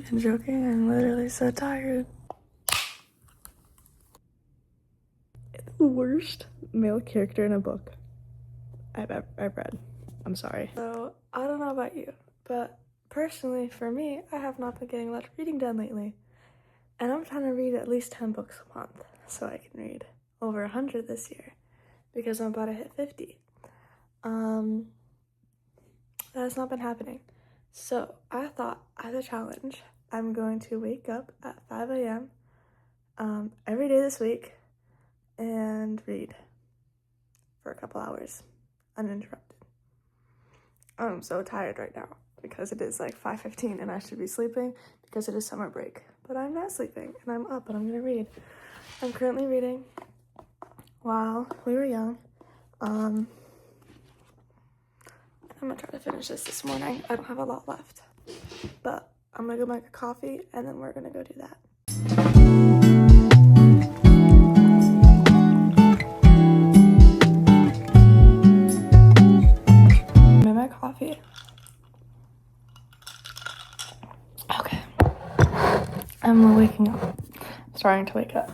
I'm joking. I'm literally so tired. The worst male character in a book I've read. I'm sorry. So, I don't know about you, but personally, for me, I have not been getting much reading done lately. And I'm trying to read at least 10 books a month so I can read over 100 this year because I'm about to hit 50. That has not been happening. So I thought, as a challenge, I'm going to wake up at 5 a.m. Every day this week and read for a couple hours uninterrupted. I'm so tired right now because it is like 5:15 and I should be sleeping because it is summer break. But I'm not sleeping and I'm up and I'm gonna read. I'm currently reading While We Were Young. I'm gonna try to finish this morning. I don't have a lot left, but I'm gonna go make a coffee and then we're gonna go do that. I made my coffee. Okay. I'm waking up. Starting to wake up.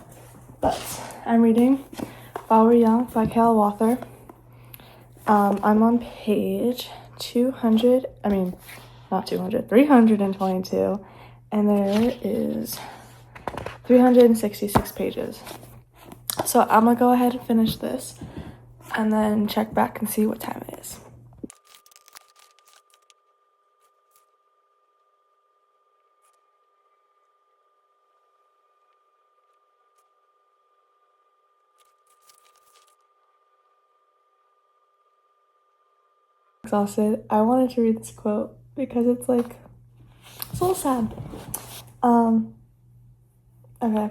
But I'm reading While We're Young by Kayla Walther. I'm on page 322, and there is 366 pages. So I'm gonna go ahead and finish this and then check back and see what time it is. Exhausted. I wanted to read this quote because it's a little sad. Okay.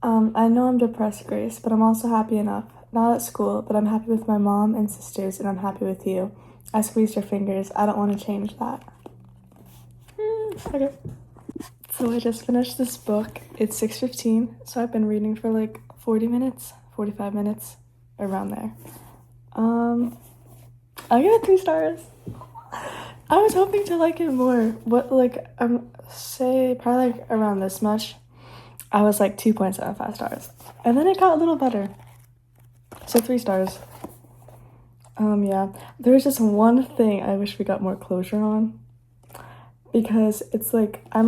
I know I'm depressed, Grace, but I'm also happy enough. Not at school, but I'm happy with my mom and sisters, and I'm happy with you. I squeezed your fingers. I don't want to change that. Okay. So I just finished this book. It's 6:15, so I've been reading for 40 minutes, 45 minutes, around there. I give it 3 stars. I was hoping to like it more. Say probably around this much. I was 2.75 stars. And then it got a little better. So 3 stars. Yeah. There's just one thing I wish we got more closure on. Because it's I'm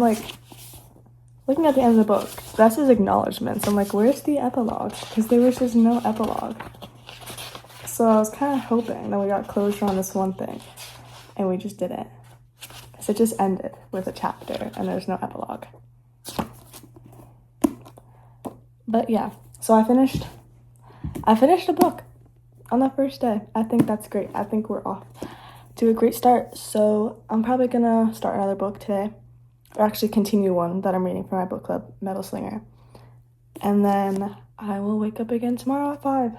looking at the end of the book. That's his acknowledgements. I'm where's the epilogue? Because there was just no epilogue. So I was kind of hoping that we got closure on this one thing. And we just didn't. Because it just ended with a chapter and there's no epilogue. But yeah, so I finished a book on the first day. I think that's great. I think we're off to a great start. So I'm probably gonna start another book today, or actually continue one that I'm reading for my book club, Metal Slinger. And then I will wake up again tomorrow at 5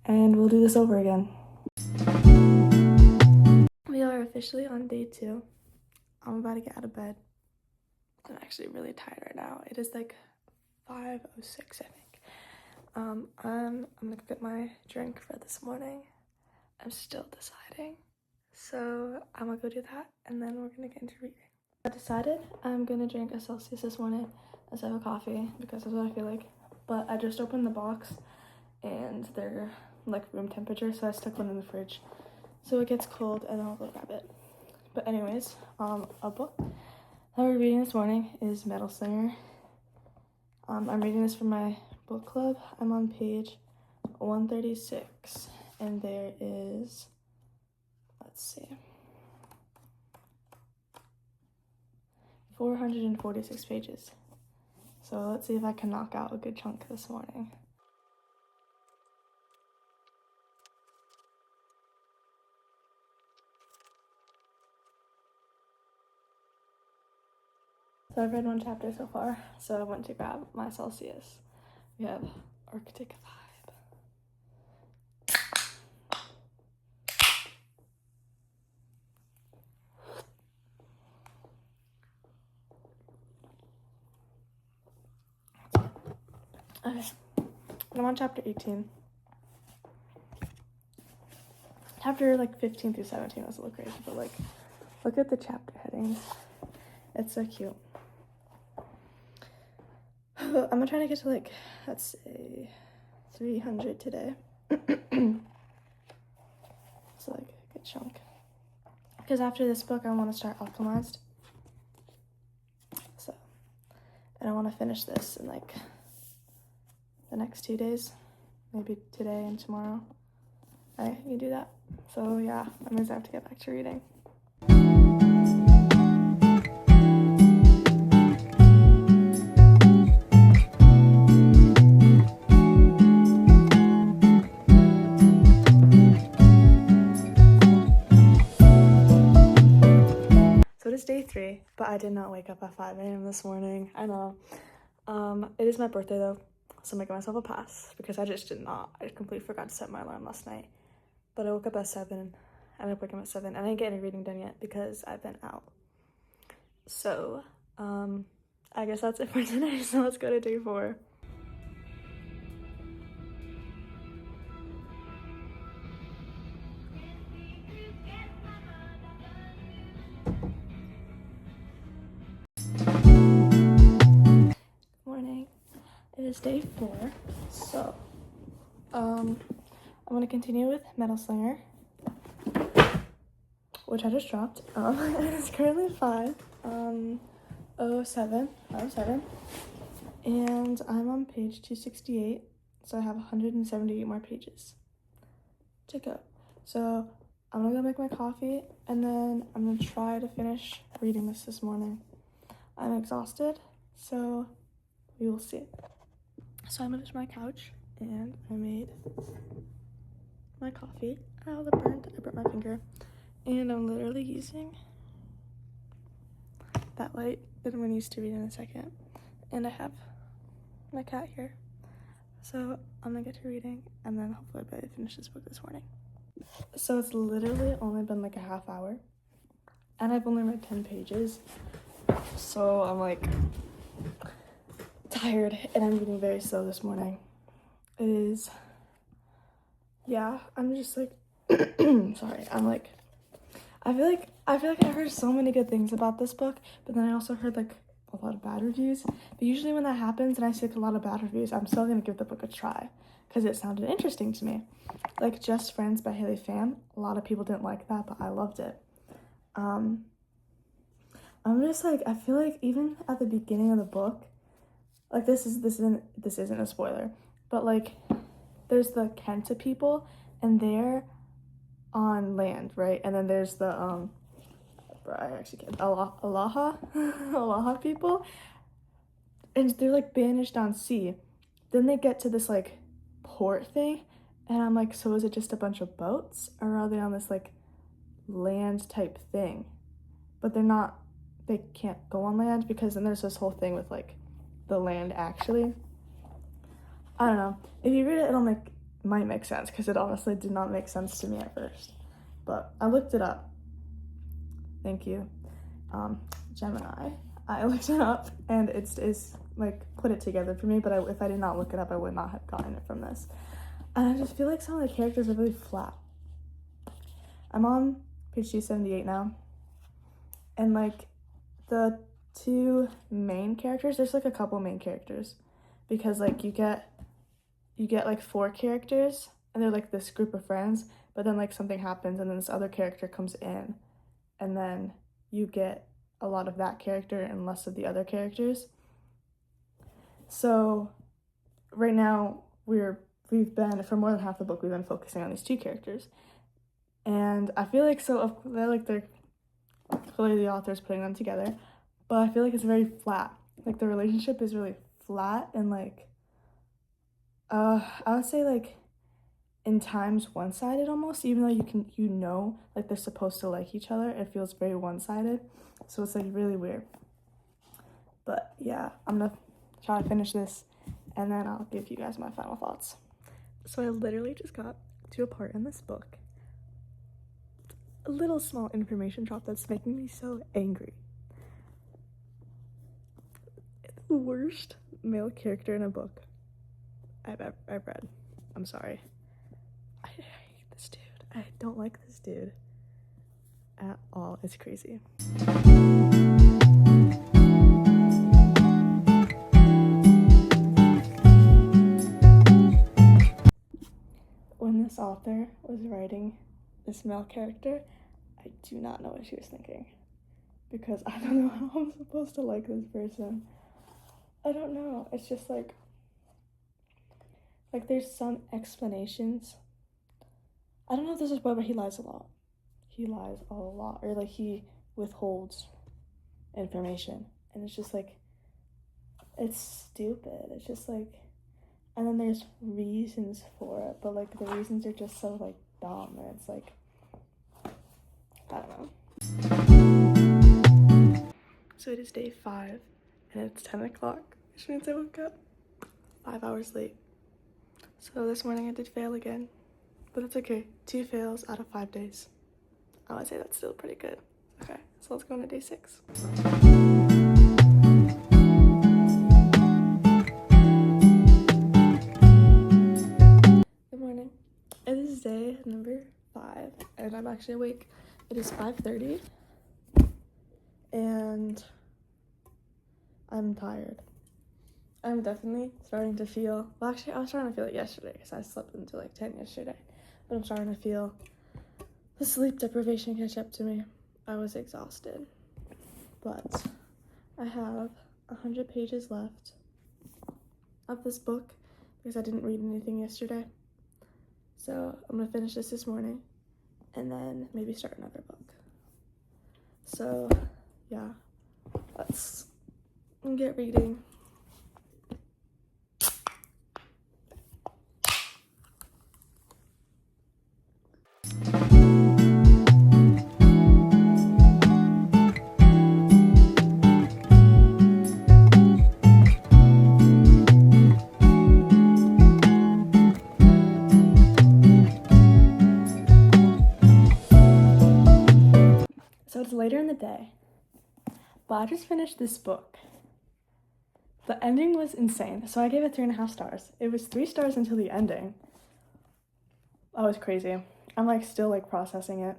and we'll do this over again. We are officially on day 2. I'm about to get out of bed. I'm actually really tired right now. It is 5:06, I think. I'm gonna get my drink for this morning. I'm still deciding. So I'm gonna go do that and then we're gonna get into reading. I decided I'm gonna drink a Celsius this morning instead of a coffee because that's what I feel like. But I just opened the box and they're room temperature, so I stuck one in the fridge. So it gets cold and then I'll go grab it. But anyways, a book that we're reading this morning is Metal Slinger. I'm reading this for my book club. I'm on page 136 and there is, let's see, 446 pages. So let's see if I can knock out a good chunk this morning. So I've read 1 chapter so far, so I went to grab my Celsius. We have Arctic Vibe. Okay, I'm on chapter 18. Chapter 15 through 17 was a little crazy, but look at the chapter headings. It's so cute. I'm gonna try to get to like, let's say 300 today. So like a good chunk. Because after this book I want to start Optimized. So, and I want to finish this in like the next 2 days. Maybe today and tomorrow. I can do that. So yeah, that means I have to get back to reading. So it is day 3, but I did not wake up at 5 a.m. this morning. I know. It is my birthday though, so I'm making myself a pass because I completely forgot to set my alarm last night. But I woke up at 7. I ended up waking up at 7. I didn't get any reading done yet because I've been out. So, I guess that's it for today. So let's go to day 4. Morning. It is day 4. So, I'm gonna continue with Metal Slinger, which I just dropped. It's currently 5:07, and I'm on page 268, so I have 178 more pages to go. So I'm gonna go make my coffee, and then I'm gonna try to finish reading this morning. I'm exhausted, so we will see. So I moved to my couch, and I made my coffee. Oh, I burnt my finger. And I'm literally using that light that I'm gonna use to read in a second. And I have my cat here. So I'm gonna get to reading, and then hopefully I'll be able to finish this book this morning. So it's literally only been like a half hour, and I've only read 10 pages. So I'm like tired, and I'm reading very slow this morning. It is, yeah, I'm just like, sorry, I feel like I heard so many good things about this book, but then I also heard like a lot of bad reviews. But usually when that happens and I see like a lot of bad reviews, I'm still gonna give the book a try because it sounded interesting to me. Like Just Friends by Haley Pham, a lot of people didn't like that, but I loved it. I'm just like, I feel like even at the beginning of the book, like this isn't a spoiler, but like there's the Kenta people, and they're on land, right? And then there's the I actually can't, Alaha people, and they're like banished on sea. Then they get to this like port thing, and I'm like, so is it just a bunch of boats, or are they on this like land type thing? But they can't go on land, because then there's this whole thing with like the land actually. I don't know. If you read it, might make sense, because it honestly did not make sense to me at first. But I looked it up. Thank you, Gemini. I looked it up, and it's like put it together for me. But if I did not look it up, I would not have gotten it from this. And I just feel like some of the characters are really flat. I'm on page 278 now, and like the 2 main characters, there's like a couple main characters, because like you get like 4 characters, and they're like this group of friends, but then like something happens, and then this other character comes in, and then you get a lot of that character and less of the other characters. So right now we've been, for more than half the book, we've been focusing on these 2 characters, and I feel like they're clearly the author's putting them together, but I feel like it's very flat. Like the relationship is really flat, and like I would say like in times one-sided almost, even though you know like they're supposed to like each other. It feels very one-sided, so it's like really weird. But yeah, I'm gonna try to finish this, and then I'll give you guys my final thoughts. So I literally just got to a part in this book, a little small information drop that's making me so angry. The worst male character in a book I've read. I'm sorry. I hate this dude. I don't like this dude at all. It's crazy. this author was writing this male character, I do not know what she was thinking. Because I don't know how I'm supposed to like this person. I don't know. It's just like there's some explanations. I don't know if this is why, but he lies a lot. He lies a lot. Or like he withholds information. And it's just like, it's stupid. It's just like, and then there's reasons for it, but like the reasons are just so like dumb. And it's like, I don't know. So it is day 5 and it's 10 o'clock, which means I woke up 5 hours late. So this morning I did fail again, but it's okay. 2 fails out of 5 days. I would say that's still pretty good. Okay, so let's go on to day 6. Good morning. It is day number 5 and I'm actually awake. It is 5:30 and I'm tired. I'm definitely starting to feel, well actually I was starting to feel it yesterday because I slept until like 10 yesterday, but I'm starting to feel the sleep deprivation catch up to me. I was exhausted, but I have 100 pages left of this book because I didn't read anything yesterday. So I'm gonna finish this morning and then maybe start another book. So yeah, let's get reading. So it's later in the day, but I just finished this book. The ending was insane, so I gave it 3.5 stars. It was 3 stars until the ending. That was crazy. I'm like still like processing it.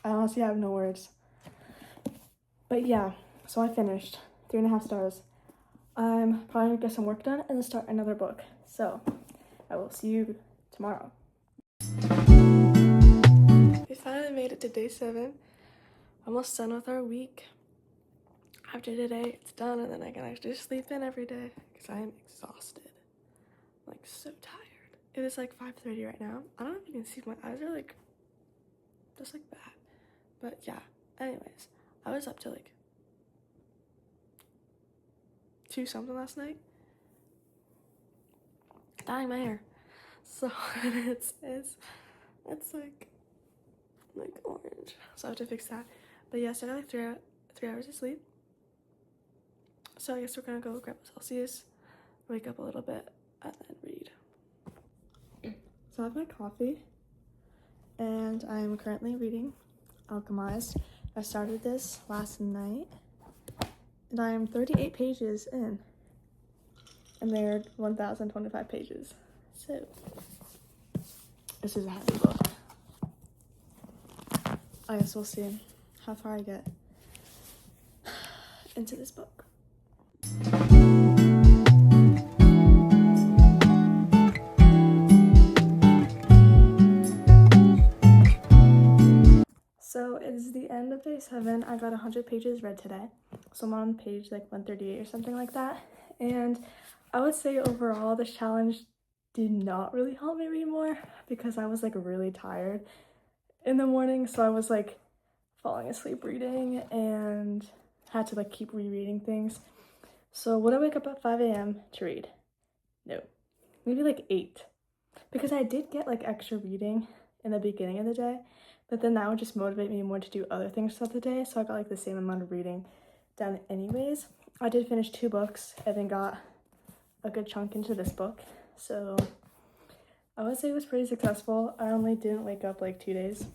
I honestly have no words. But yeah, so I finished 3.5 stars. I'm probably gonna get some work done and then start another book. So I will see you tomorrow. We finally made it to day 7. Almost done with our week. After today, it's done, and then I can actually sleep in every day because I am exhausted. I'm like so tired. It is like 5:30 right now. I don't know if you can see, my eyes are like just like that. But yeah, anyways, I was up to like 2 something last night, dyeing my hair. So it's like orange. So I have to fix that. But yes, I got like 3 hours of sleep. So I guess we're gonna go grab a Celsius, wake up a little bit, and then read. So I have my coffee, and I'm currently reading Alchemized. I started this last night, and I am 38 pages in, and they're 1,025 pages. So this is a heavy book. I guess we'll see how far I get into this book. So it is the end of day 7. I got 100 pages read today. So I'm on page like 138 or something like that. And I would say overall this challenge did not really help me read more because I was like really tired in the morning. So I was like falling asleep reading and had to like keep rereading things. So would I wake up at 5 a.m. to read? No, maybe like 8, because I did get like extra reading in the beginning of the day, but then that would just motivate me more to do other things throughout the day. So I got like the same amount of reading done anyways. I did finish 2 books and then got a good chunk into this book. So I would say it was pretty successful. I only didn't wake up like 2 days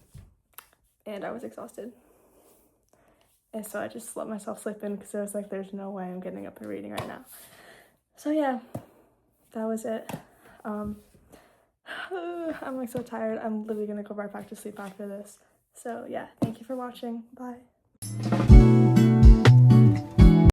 and I was exhausted. And so I just let myself sleep in because I was like, there's no way I'm getting up and reading right now. So yeah, that was it. I'm like so tired. I'm literally gonna go right back to sleep after this. So yeah, thank you for watching. Bye.